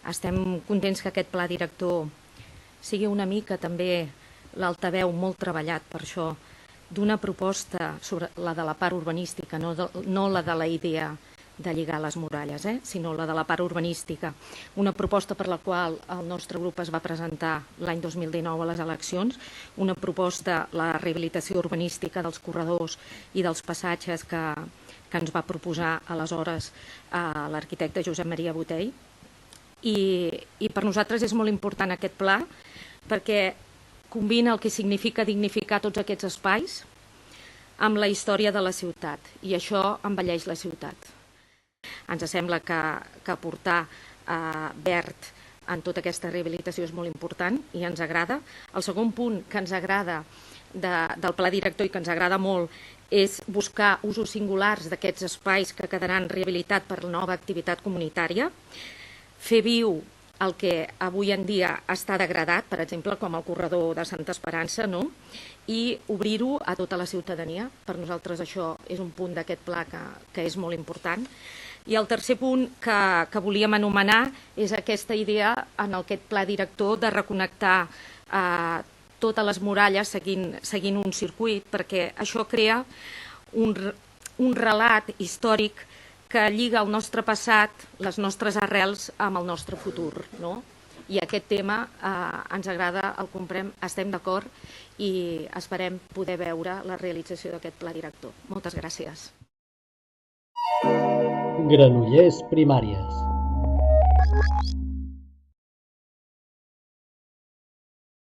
Estem contents que aquest pla director sigui una mica també l'altaveu molt treballat per això d'una proposta sobre la de la part urbanística, no la de la idea de lligar les muralles, sinó la de la part urbanística. Una proposta per la qual el nostre grup es va presentar l'any 2019 a les eleccions, una proposta, la rehabilitació urbanística dels corredors i dels passatges que ens va proposar aleshores l'arquitecte Josep Maria Botey. I per nosaltres és molt important aquest pla perquè combina el que significa dignificar tots aquests espais amb la història de la ciutat, i això embelleix la ciutat. Ens sembla que portar verd en tota aquesta rehabilitació és molt important i ens agrada. El segon punt que ens agrada del pla director i que ens agrada molt és buscar usos singulars d'aquests espais que quedaran rehabilitats per la nova activitat comunitària, fer viu el que avui en dia està degradat, per exemple, com el corredor de Santa Esperança, i obrir-ho a tota la ciutadania. Per nosaltres això és un punt d'aquest pla que és molt important. I el tercer punt que volíem anomenar és aquesta idea en aquest pla director de reconnectar totes les muralles seguint un circuit, perquè això crea un relat històric que lliga el nostre passat, les nostres arrels, amb el nostre futur. I aquest tema ens agrada, el comprem, estem d'acord i esperem poder veure la realització d'aquest pla director. Moltes gràcies. Granollers Primàries.